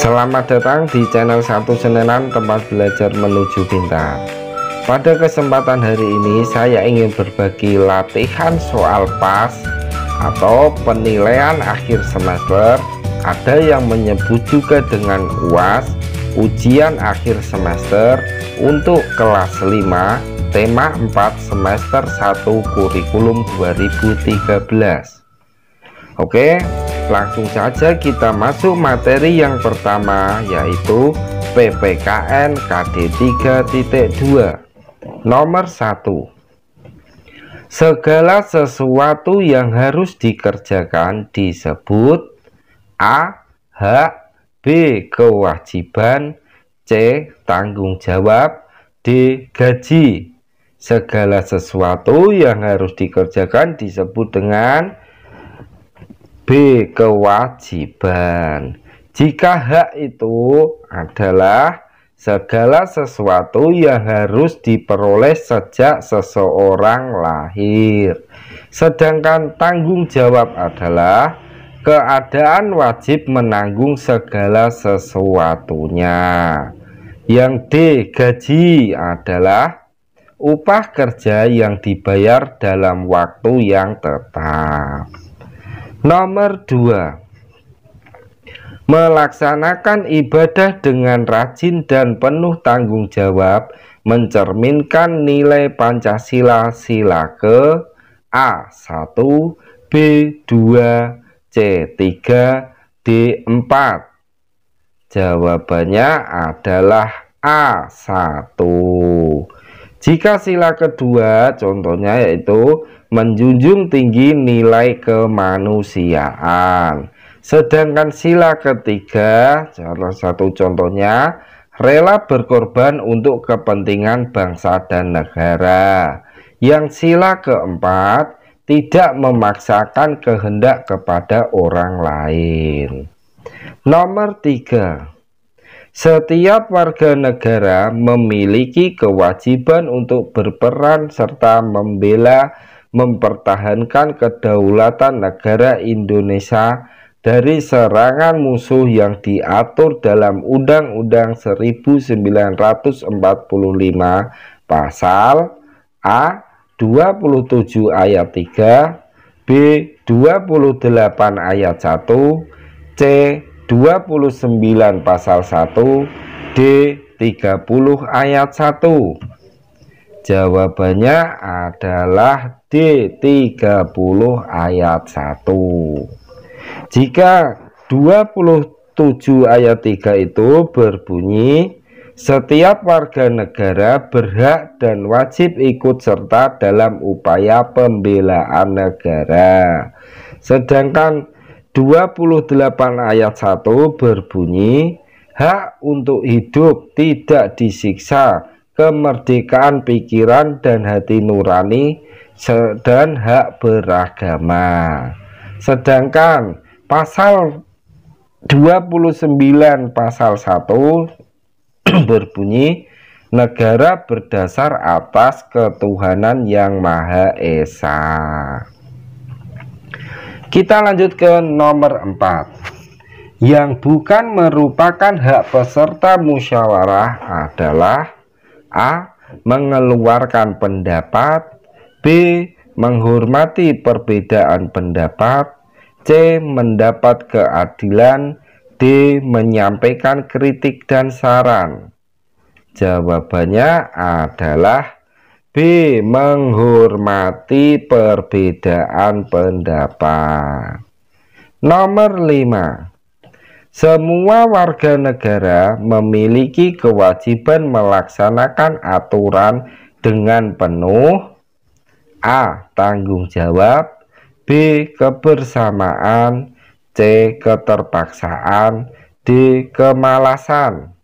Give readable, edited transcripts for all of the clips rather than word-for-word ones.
Selamat datang di channel Satu Senenan, tempat belajar menuju pintar. Pada kesempatan hari ini saya ingin berbagi latihan soal PAS atau penilaian akhir semester. Ada yang menyebut juga dengan UAS, ujian akhir semester, untuk kelas 5 tema 4 semester 1 kurikulum 2013. Oke, langsung saja kita masuk materi yang pertama, yaitu PPKN KD 3.2 nomor 1. Segala sesuatu yang harus dikerjakan disebut A. Hak, B. Kewajiban, C. Tanggung jawab, D. Gaji. Segala sesuatu yang harus dikerjakan disebut dengan B. Kewajiban. Jika hak itu adalah segala sesuatu yang harus diperoleh sejak seseorang lahir, sedangkan tanggung jawab adalah keadaan wajib menanggung segala sesuatunya. Yang D. Gaji adalah upah kerja yang dibayar dalam waktu yang tetap. Nomor 2. Melaksanakan ibadah dengan rajin dan penuh tanggung jawab mencerminkan nilai Pancasila sila ke A. 1, B. 2, C. 3, D. 4. Jawabannya adalah A. 1. Jika sila kedua contohnya yaitu menjunjung tinggi nilai kemanusiaan, sedangkan sila ketiga salah satu contohnya rela berkorban untuk kepentingan bangsa dan negara. Yang sila keempat tidak memaksakan kehendak kepada orang lain. Nomor 3. Setiap warga negara memiliki kewajiban untuk berperan serta membela, mempertahankan kedaulatan negara Indonesia dari serangan musuh yang diatur dalam Undang-Undang 1945 pasal A. 27 ayat 3, B. 28 ayat 1, C. 29 pasal 1, D. 30 ayat 1. Jawabannya adalah D. 30 ayat 1. Jika 27 ayat 3 itu berbunyi setiap warga negara berhak dan wajib ikut serta dalam upaya pembelaan negara, sedangkan 28 ayat 1 berbunyi hak untuk hidup, tidak disiksa, kemerdekaan pikiran dan hati nurani, dan hak beragama. Sedangkan pasal 29 pasal 1 berbunyi negara berdasar atas ketuhanan yang Maha Esa. Kita lanjut ke nomor 4. Yang bukan merupakan hak peserta musyawarah adalah A. Mengeluarkan pendapat, B. Menghormati perbedaan pendapat, C. Mendapat keadilan, D. Menyampaikan kritik dan saran. Jawabannya adalah B. Menghormati perbedaan pendapat. Nomor 5. Semua warga negara memiliki kewajiban melaksanakan aturan dengan penuh A. Tanggung jawab, B. Kebersamaan, C. Keterpaksaan, D. Kemalasan.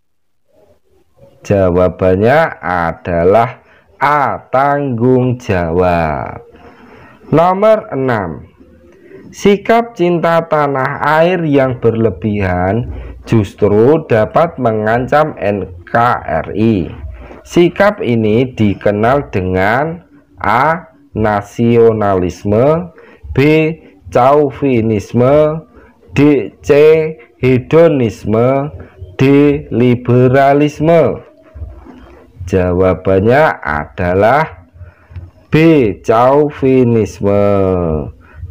Jawabannya adalah A. Tanggung jawab. Nomor 6. Sikap cinta tanah air yang berlebihan justru dapat mengancam NKRI. Sikap ini dikenal dengan A. Nasionalisme, B. Chauvinisme, D. C. hedonisme, D. liberalisme? Jawabannya adalah B. chauvinisme.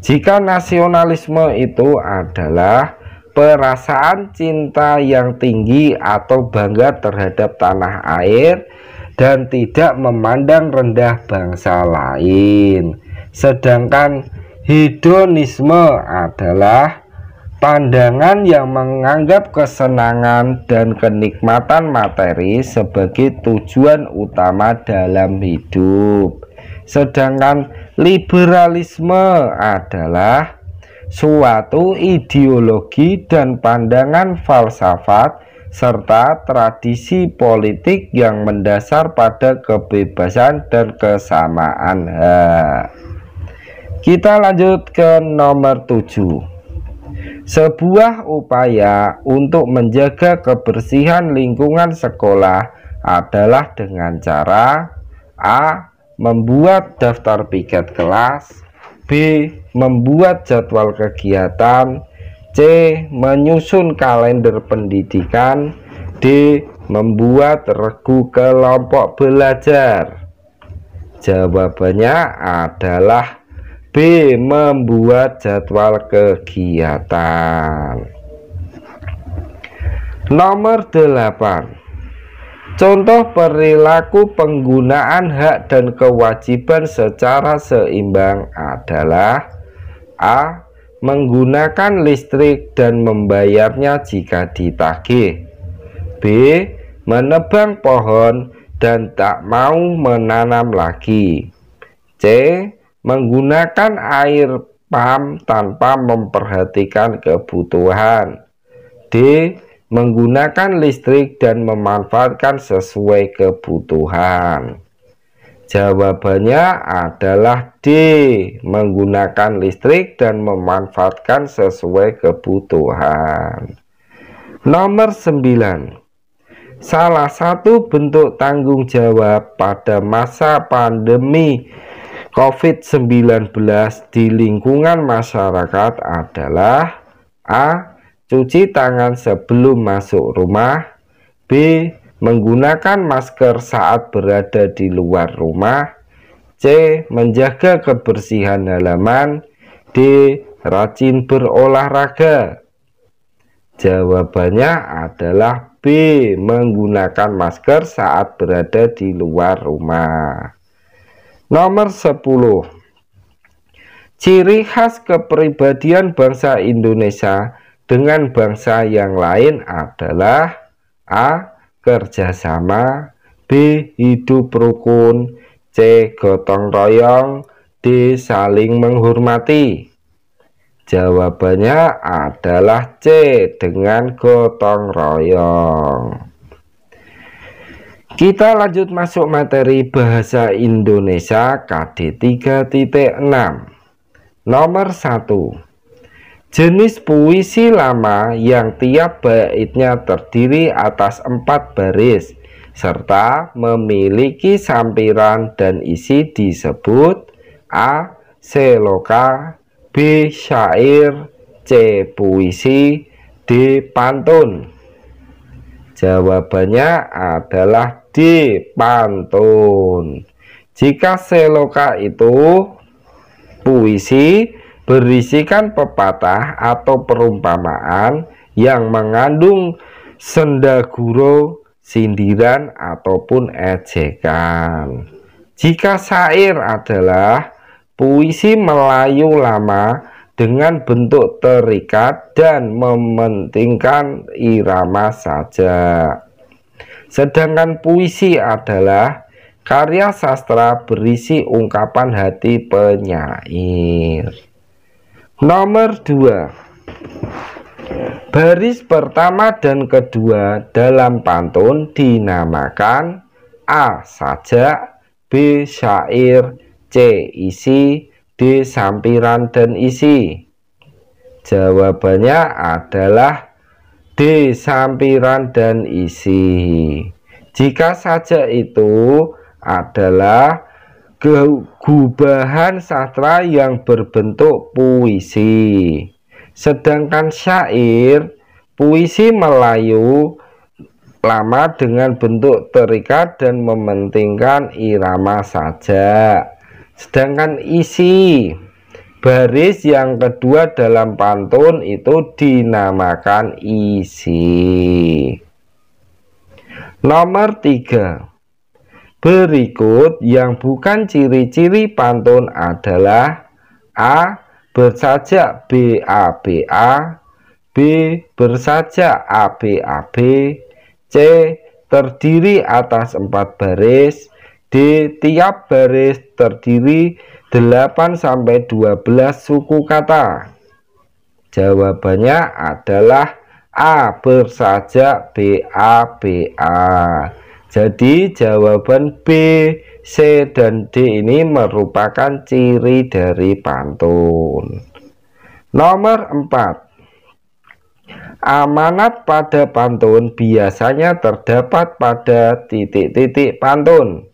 Jika nasionalisme itu adalah perasaan cinta yang tinggi atau bangga terhadap tanah air dan tidak memandang rendah bangsa lain, sedangkan hedonisme adalah pandangan yang menganggap kesenangan dan kenikmatan materi sebagai tujuan utama dalam hidup. Sedangkan liberalisme adalah suatu ideologi dan pandangan falsafat serta tradisi politik yang mendasar pada kebebasan dan kesamaan hak. Kita lanjut ke nomor 7. Sebuah upaya untuk menjaga kebersihan lingkungan sekolah adalah dengan cara A. membuat daftar piket kelas, B. membuat jadwal kegiatan, C. menyusun kalender pendidikan, D. membuat regu kelompok belajar. Jawabannya adalah B. membuat jadwal kegiatan. Nomor 8. Contoh perilaku penggunaan hak dan kewajiban secara seimbang adalah A. menggunakan listrik dan membayarnya jika ditagih, B. menebang pohon dan tak mau menanam lagi, C. menggunakan air pam tanpa memperhatikan kebutuhan, D. menggunakan listrik dan memanfaatkan sesuai kebutuhan. Jawabannya adalah D. menggunakan listrik dan memanfaatkan sesuai kebutuhan. Nomor 9. Salah satu bentuk tanggung jawab pada masa pandemi COVID-19 di lingkungan masyarakat adalah A. cuci tangan sebelum masuk rumah, B. menggunakan masker saat berada di luar rumah, C. menjaga kebersihan halaman, D. rajin berolahraga. Jawabannya adalah B. menggunakan masker saat berada di luar rumah. Nomor 10. Ciri khas kepribadian bangsa Indonesia dengan bangsa yang lain adalah A. kerjasama, B. hidup rukun, C. gotong royong, D. saling menghormati. Jawabannya adalah C. dengan gotong royong. Kita lanjut masuk materi bahasa Indonesia KD 3.6. Nomor 1. Jenis puisi lama yang tiap baitnya terdiri atas 4 baris serta memiliki sampiran dan isi disebut A. seloka, B. syair, C. puisi, D. pantun. Jawabannya adalah D. pantun. Jika seloka itu puisi berisikan pepatah atau perumpamaan yang mengandung sendaguro, sindiran ataupun ejekan. Jika syair adalah puisi Melayu lama dengan bentuk terikat dan mementingkan irama saja. Sedangkan puisi adalah karya sastra berisi ungkapan hati penyair. Nomor 2. Baris pertama dan kedua dalam pantun dinamakan A. sajak, B. syair, C. isi, D. sampiran dan isi. Jawabannya adalah D. sampiran dan isi. Jika sajak itu adalah gubahan sastra yang berbentuk puisi, sedangkan syair Puisi Melayu lama dengan bentuk terikat dan mementingkan irama saja. Sedangkan isi baris yang kedua dalam pantun itu dinamakan isi. Nomor 3. Berikut yang bukan ciri-ciri pantun adalah: A. Bersajak BABA, B. Bersajak ABAB, C. Terdiri atas 4 baris, D. Tiap baris terdiri 8-12 suku kata. Jawabannya adalah A. Bersajak BABA. Jadi jawaban B, C, dan D ini merupakan ciri dari pantun. Nomor 4. Amanat pada pantun biasanya terdapat pada titik-titik pantun.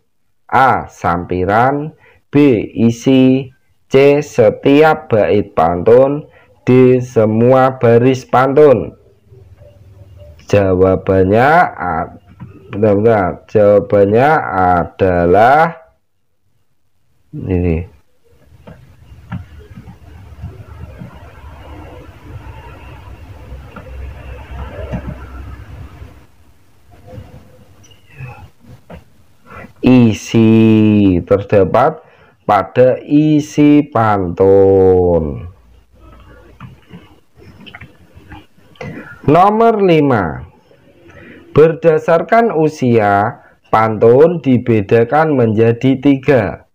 A. Sampiran, B. Isi, C. Setiap bait pantun, D. Semua baris pantun. Jawabannya benar-benar jawabannya adalah ini. Isi terdapat pada isi pantun. Nomor 5. Berdasarkan usia, pantun dibedakan menjadi 3.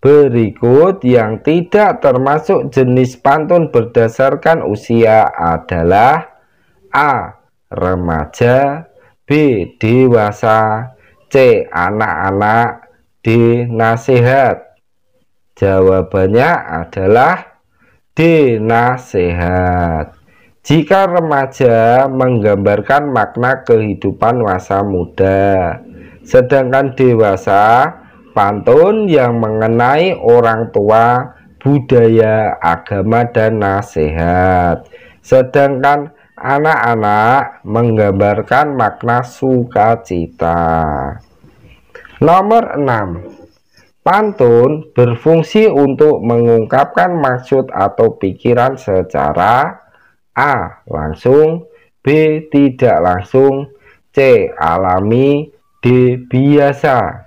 Berikut yang tidak termasuk jenis pantun berdasarkan usia adalah: A. Remaja, B. Dewasa, C. Anak-anak, D. Nasihat. Jawabannya adalah D. Nasihat. Jika remaja menggambarkan makna kehidupan masa muda, sedangkan dewasa pantun yang mengenai orang tua, budaya, agama, dan nasihat, sedangkan anak-anak menggambarkan makna sukacita. Nomor 6. Pantun berfungsi untuk mengungkapkan maksud atau pikiran secara: A. Langsung, B. Tidak langsung, C. Alami, D. Biasa.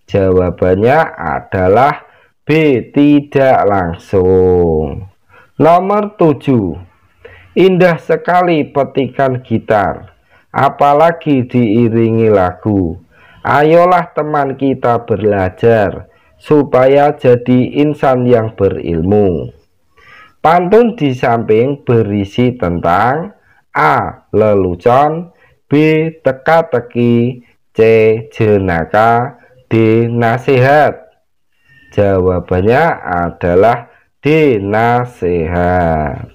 Jawabannya adalah B. Tidak langsung. Nomor 7. Indah sekali petikan gitar, apalagi diiringi lagu. Ayolah teman kita belajar, supaya jadi insan yang berilmu. Pantun di samping berisi tentang: A. Lelucon, B. Teka-teki, C. Jenaka, D. Nasihat. Jawabannya adalah D. Nasihat.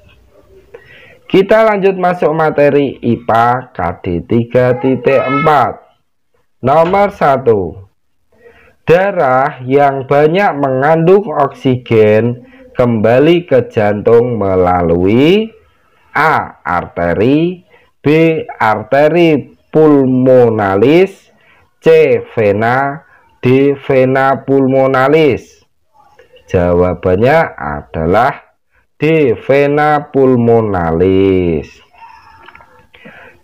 Kita lanjut masuk materi IPA KD 3.4. Nomor 1. Darah yang banyak mengandung oksigen kembali ke jantung melalui: A. Arteri, B. Arteri pulmonalis, C. Vena, D. Vena pulmonalis. Jawabannya adalah D. Vena pulmonalis.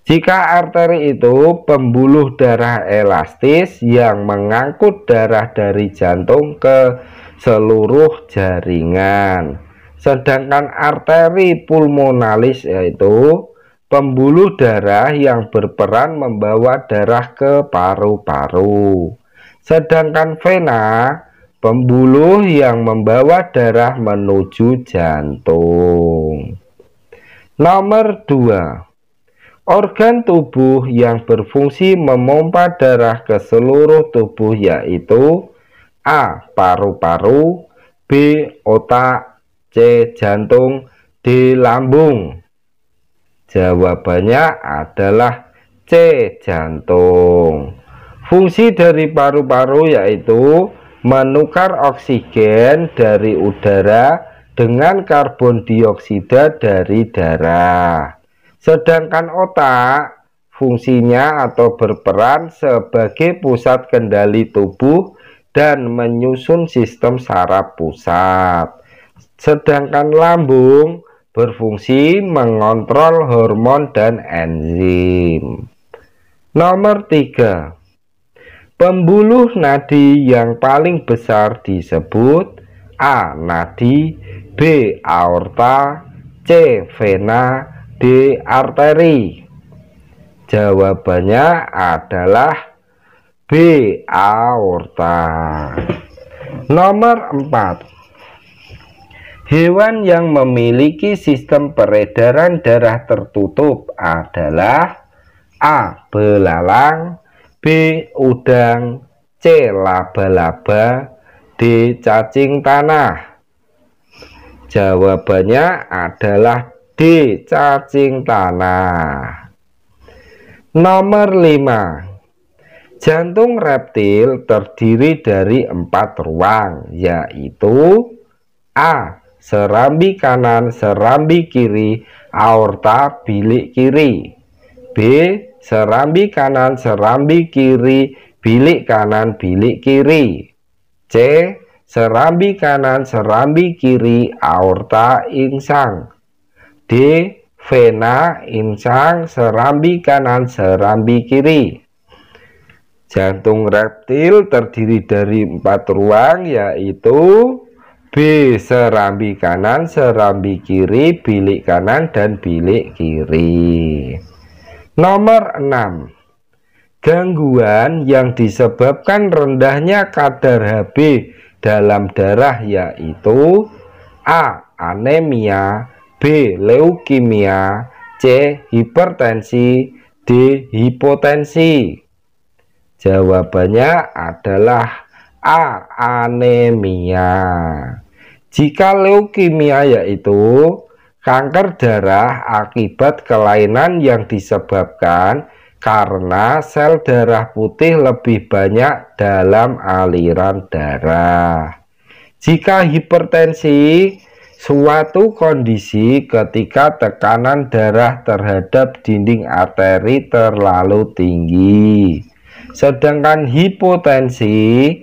Jika arteri itu pembuluh darah elastis yang mengangkut darah dari jantung ke seluruh jaringan, sedangkan arteri pulmonalis yaitu pembuluh darah yang berperan membawa darah ke paru-paru, sedangkan vena pembuluh yang membawa darah menuju jantung. Nomor 2. Organ tubuh yang berfungsi memompa darah ke seluruh tubuh yaitu: A. Paru-paru, B. Otak, C. Jantung, D. Lambung. Jawabannya adalah C. Jantung. Fungsi dari paru-paru yaitu menukar oksigen dari udara dengan karbon dioksida dari darah, Sedangkan otak fungsinya atau berperan sebagai pusat kendali tubuh dan menyusun sistem saraf pusat. Sedangkan lambung berfungsi mengontrol hormon dan enzim. Nomor 3. Pembuluh nadi yang paling besar disebut A. Nadi, B. Aorta, C. Vena, D. Arteri. Jawabannya adalah B. Aorta. Nomor 4. Hewan yang memiliki sistem peredaran darah tertutup adalah A. Belalang, B. Udang, C. Laba-laba, D. Cacing tanah. Jawabannya adalah D. Cacing tanah. Nomor 5. Jantung reptil terdiri dari 4 ruang, yaitu A. Serambi kanan, serambi kiri, aorta, bilik kiri. B. Serambi kanan, serambi kiri, bilik kanan, bilik kiri. C. Serambi kanan, serambi kiri, aorta, insang. D. Vena, insang, serambi kanan, serambi kiri. Jantung reptil terdiri dari 4 ruang, yaitu B. Serambi kanan, serambi kiri, bilik kanan, dan bilik kiri. Nomor 6. Gangguan yang disebabkan rendahnya kadar Hb dalam darah yaitu A. Anemia, B. Leukemia, C. Hipertensi, D. Hipotensi. Jawabannya adalah A. Anemia. Jika leukemia yaitu kanker darah akibat kelainan yang disebabkan karena sel darah putih lebih banyak dalam aliran darah. Jika hipertensi, suatu kondisi ketika tekanan darah terhadap dinding arteri terlalu tinggi. Sedangkan hipotensi,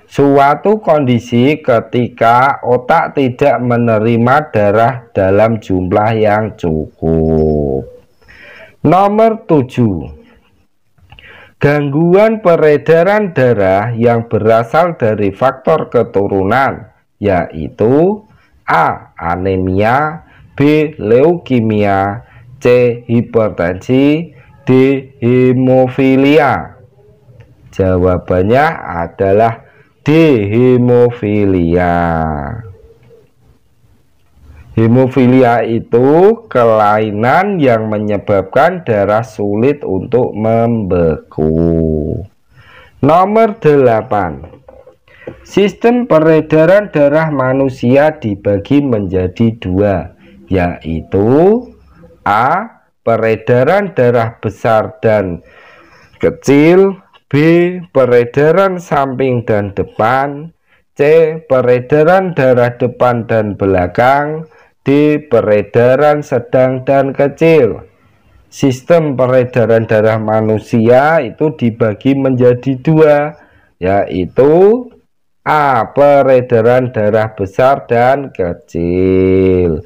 suatu kondisi ketika otak tidak menerima darah dalam jumlah yang cukup. Nomor 7. Gangguan peredaran darah yang berasal dari faktor keturunan yaitu A. Anemia, B. Leukemia, C. Hipertensi, D. Hemofilia. Jawabannya adalah D. Hemofilia. Hemofilia itu kelainan yang menyebabkan darah sulit untuk membeku. Nomor 8. Sistem peredaran darah manusia dibagi menjadi 2, yaitu A. Peredaran darah besar dan kecil, B. Peredaran samping dan depan, C. Peredaran darah depan dan belakang, D. Peredaran sedang dan kecil. Sistem peredaran darah manusia itu dibagi menjadi 2, yaitu A. Peredaran darah besar dan kecil.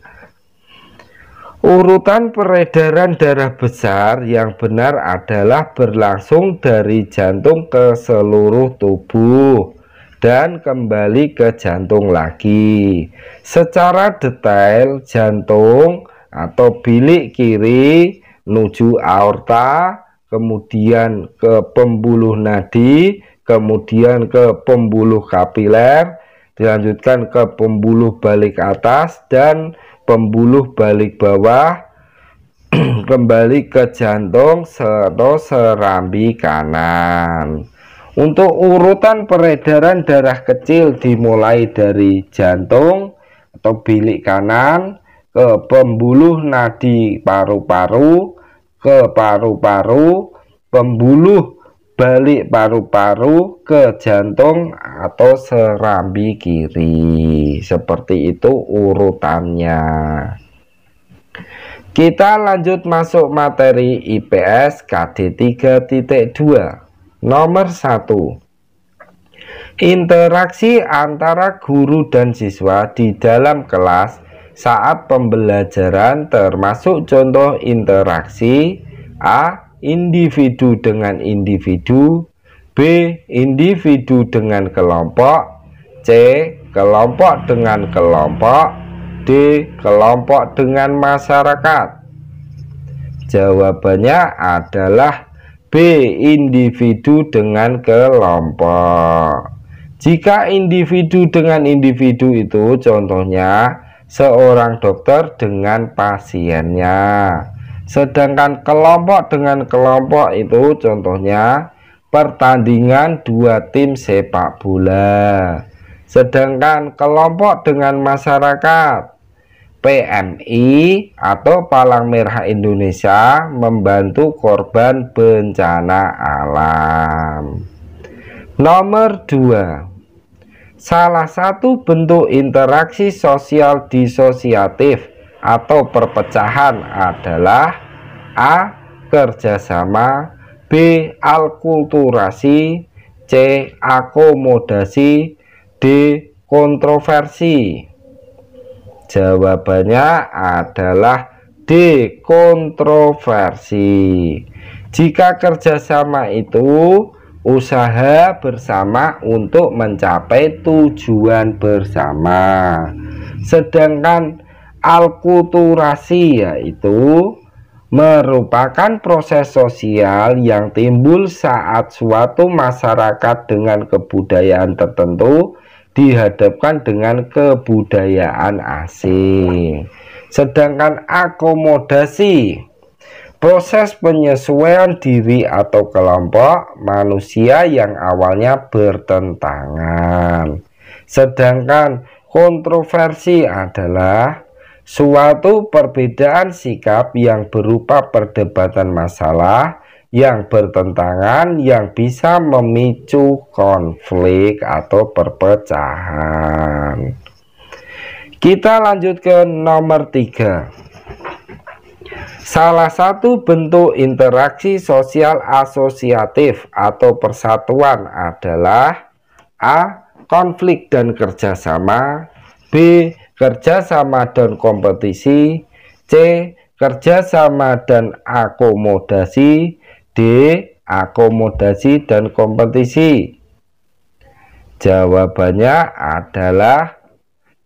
Urutan peredaran darah besar yang benar adalah berlangsung dari jantung ke seluruh tubuh dan kembali ke jantung lagi. Secara detail, jantung atau bilik kiri menuju aorta, kemudian ke pembuluh nadi, kemudian ke pembuluh kapiler, dilanjutkan ke pembuluh balik atas dan pembuluh balik bawah, kembali ke jantung atau serambi kanan. Untuk urutan peredaran darah kecil dimulai dari jantung atau bilik kanan ke pembuluh nadi paru-paru, ke paru-paru, pembuluh balik paru-paru ke jantung atau serambi kiri. Seperti itu urutannya. Kita lanjut masuk materi IPS KD 3.2. Nomor 1. Interaksi antara guru dan siswa di dalam kelas saat pembelajaran, termasuk contoh interaksi: A. Individu dengan individu, B. Individu dengan kelompok, C. Kelompok dengan kelompok, D. Kelompok dengan masyarakat. Jawabannya adalah B. Individu dengan kelompok. Jika individu dengan individu itu contohnya seorang dokter dengan pasiennya. Sedangkan kelompok dengan kelompok itu contohnya pertandingan dua tim sepak bola. Sedangkan kelompok dengan masyarakat, PMI atau Palang Merah Indonesia membantu korban bencana alam. Nomor 2. Salah satu bentuk interaksi sosial disosiatif atau perpecahan adalah A. Kerjasama, B. Alkulturasi, C. Akomodasi, D. Kontroversi. Jawabannya adalah D. Kontroversi. Jika kerjasama itu usaha bersama untuk mencapai tujuan bersama. Sedangkan alkulturasi yaitu merupakan proses sosial yang timbul saat suatu masyarakat dengan kebudayaan tertentu dihadapkan dengan kebudayaan asing. Sedangkan akomodasi, proses penyesuaian diri atau kelompok manusia yang awalnya bertentangan. Sedangkan kontroversi adalah suatu perbedaan sikap yang berupa perdebatan masalah yang bertentangan yang bisa memicu konflik atau perpecahan. Kita lanjut ke nomor 3. Salah satu bentuk interaksi sosial asosiatif atau persatuan adalah A. Konflik dan kerjasama, B. Kerjasama dan kompetisi, C. Kerjasama dan akomodasi, D. Akomodasi dan kompetisi. Jawabannya adalah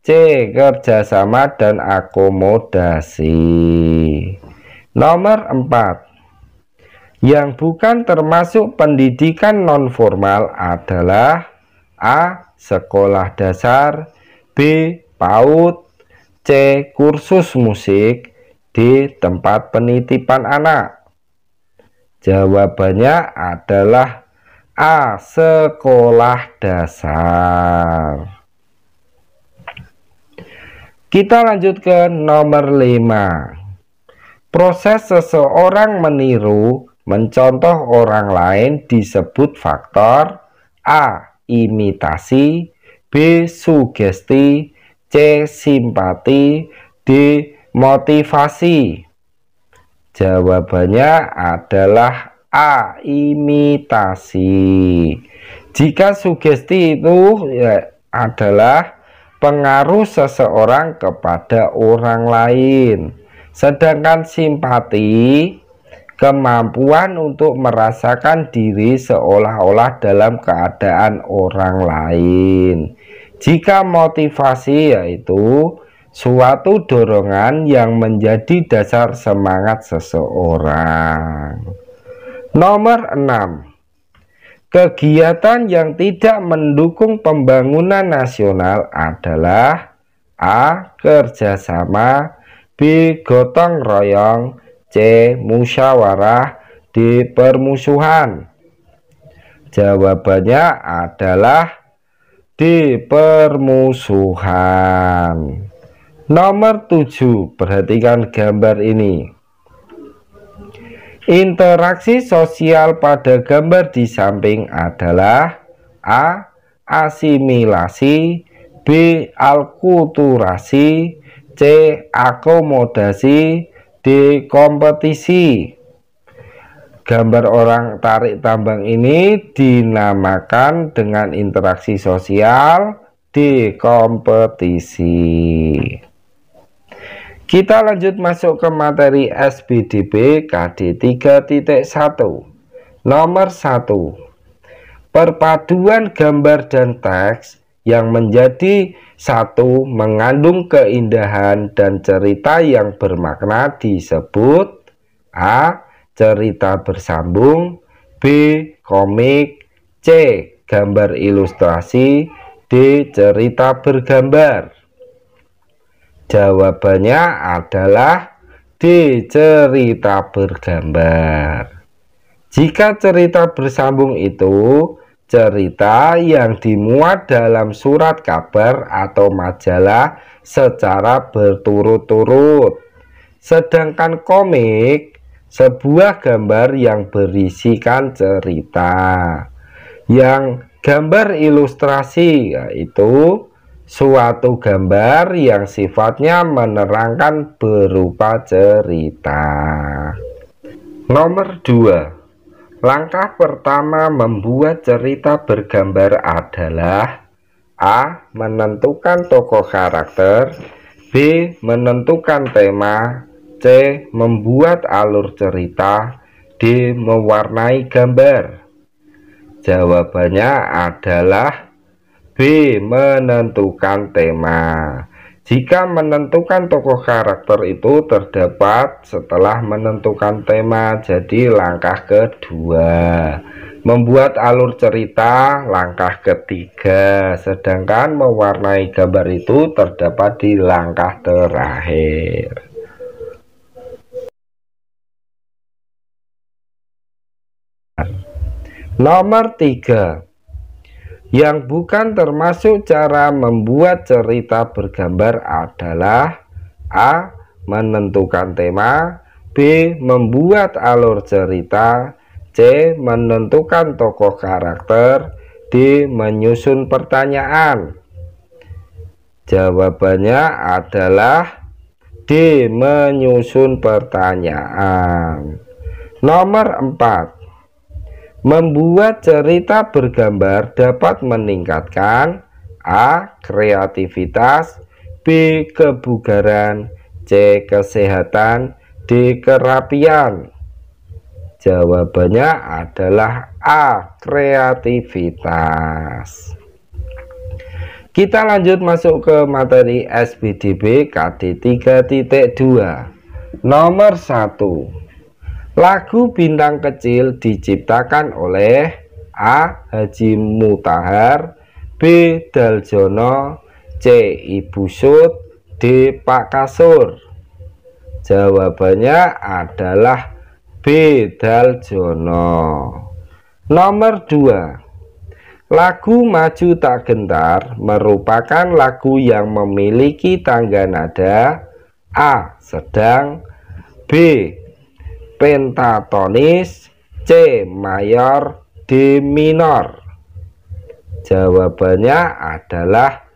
C. Kerjasama dan akomodasi. Nomor 4. Yang bukan termasuk pendidikan nonformal adalah A. Sekolah dasar, B. PAUD, C. Kursus musik, D. Tempat penitipan anak. Jawabannya adalah A. Sekolah dasar. Kita lanjut ke nomor 5. Proses seseorang meniru, mencontoh orang lain disebut faktor A. Imitasi, B. Sugesti, C. Simpati, D. Motivasi. Jawabannya adalah A. Imitasi. Jika sugesti itu adalah pengaruh seseorang kepada orang lain. Sedangkan simpati, kemampuan untuk merasakan diri seolah-olah dalam keadaan orang lain. Jika motivasi yaitu suatu dorongan yang menjadi dasar semangat seseorang. Nomor 6. Kegiatan yang tidak mendukung pembangunan nasional adalah A. Kerjasama, B. Gotong royong, C. Musyawarah, D. Permusuhan. Jawabannya adalah D. Permusuhan. Nomor 7. Perhatikan gambar ini. Interaksi sosial pada gambar di samping adalah A. Asimilasi, B. Alkulturasi, C. Akomodasi, D. Kompetisi. Gambar orang tarik tambang ini dinamakan dengan interaksi sosial. D. Kompetisi. Kita lanjut masuk ke materi SPDB KD 3.1. Nomor 1. Perpaduan gambar dan teks yang menjadi satu mengandung keindahan dan cerita yang bermakna disebut A. Cerita bersambung, B. Komik, C. Gambar ilustrasi, D. Cerita bergambar. Jawabannya adalah D. Cerita bergambar. Jika cerita bersambung itu cerita yang dimuat dalam surat kabar atau majalah secara berturut-turut. Sedangkan komik sebuah gambar yang berisikan cerita. Yang gambar ilustrasi yaitu suatu gambar yang sifatnya menerangkan berupa cerita. Nomor 2. Langkah pertama membuat cerita bergambar adalah A. Menentukan tokoh karakter, B. Menentukan tema, C. Membuat alur cerita, D. Mewarnai gambar. Jawabannya adalah B. Menentukan tema. Jika menentukan tokoh karakter itu terdapat setelah menentukan tema, jadi langkah kedua. Membuat alur cerita langkah ketiga, sedangkan mewarnai gambar itu terdapat di langkah terakhir. Nomor 3. Yang bukan termasuk cara membuat cerita bergambar adalah A. Menentukan tema, B. Membuat alur cerita, C. Menentukan tokoh karakter, D. Menyusun pertanyaan. Jawabannya adalah D. Menyusun pertanyaan. Nomor 4. Membuat cerita bergambar dapat meningkatkan A. Kreativitas, B. Kebugaran, C. Kesehatan, D. Kerapian. Jawabannya adalah A. Kreativitas. Kita lanjut masuk ke materi SPDB KD 3.2. Nomor 1. Lagu Bintang Kecil diciptakan oleh A. Haji Mutahar, B. Daljono, C. Ibu Sud, D. Pak Kasur. Jawabannya adalah B. Daljono. Nomor 2. Lagu Maju Tak Gentar merupakan lagu yang memiliki tangga nada A. Sedang, B. Pentatonis, C. Mayor, D. Minor. Jawabannya adalah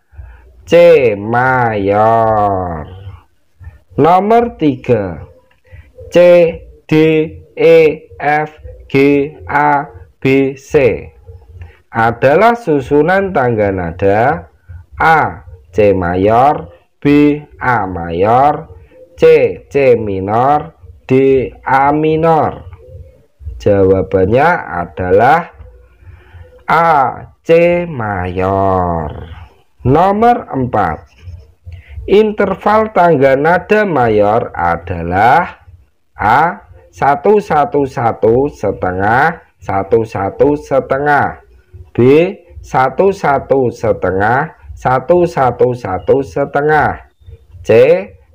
C. Mayor. Nomor 3. C, D, E, F, G, A, B, C adalah susunan tangga nada A. C mayor, B. A mayor, C. C minor, D. A minor. Jawabannya adalah A. C mayor. Nomor 4. Interval tangga nada mayor adalah A. 111 setengah 11 setengah, B. 11 setengah 111 setengah, C.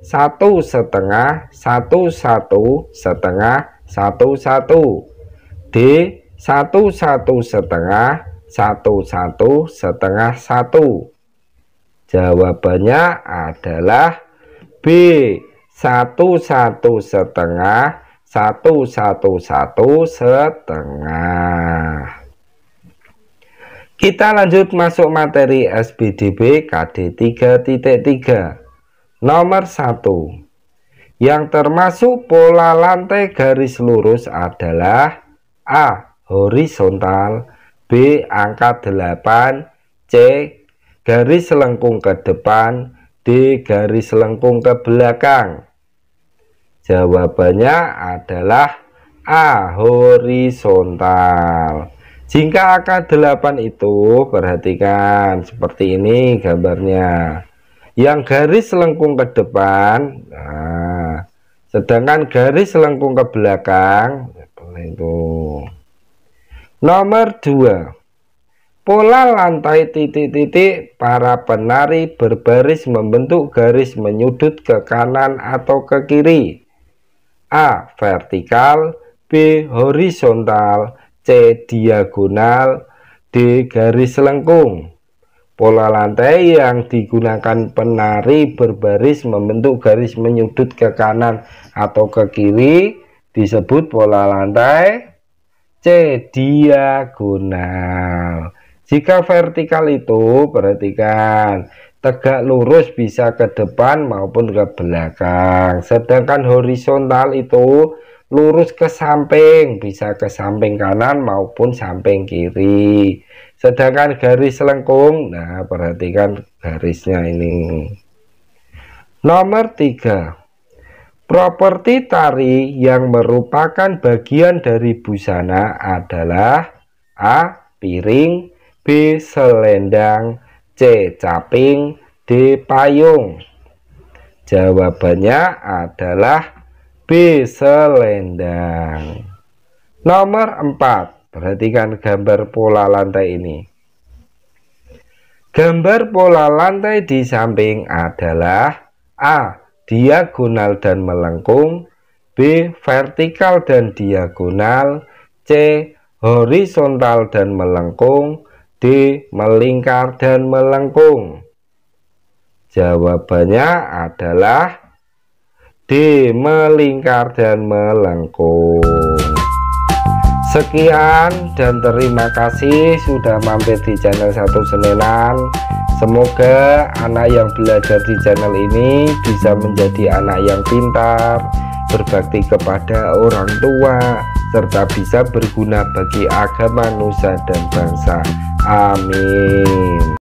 1 setengah 11 setengah 11, D. 1 setengah 11 setengah 1. Jawabannya adalah B. 1 setengah 111 setengah. Kita lanjut masuk materi SPDB KD 3.3. Nomor 1. Yang termasuk pola lantai garis lurus adalah A. Horizontal, B. Angka 8, C. Garis lengkung ke depan, D. Garis lengkung ke belakang. Jawabannya adalah A. Horizontal. Jika angka 8 itu, perhatikan seperti ini gambarnya. Yang garis lengkung ke depan, nah, sedangkan garis lengkung ke belakang itu. Nomor 2, pola lantai titik-titik para penari berbaris membentuk garis menyudut ke kanan atau ke kiri. A. Vertikal, B. Horizontal, C. Diagonal, D. Garis lengkung. Pola lantai yang digunakan penari berbaris membentuk garis menyudut ke kanan atau ke kiri disebut pola lantai C. Diagonal. Jika vertikal itu, perhatikan, tegak lurus bisa ke depan maupun ke belakang. Sedangkan horizontal itu lurus ke samping, bisa ke samping kanan maupun samping kiri. Sedangkan garis lengkung, nah perhatikan garisnya ini. Nomor 3, properti tari yang merupakan bagian dari busana adalah A. Piring, B. Selendang, C. Caping, D. Payung. Jawabannya adalah B. Selendang. Nomor 4, perhatikan gambar pola lantai ini. Gambar pola lantai di samping adalah A. Diagonal dan melengkung, B. Vertikal dan diagonal, C. Horizontal dan melengkung, D. Melingkar dan melengkung. Jawabannya adalah D. Melingkar dan melengkung. Sekian dan terima kasih sudah mampir di channel Satu Senenan. Semoga anak yang belajar di channel ini bisa menjadi anak yang pintar, berbakti kepada orang tua, serta bisa berguna bagi agama, nusa, dan bangsa. Amin.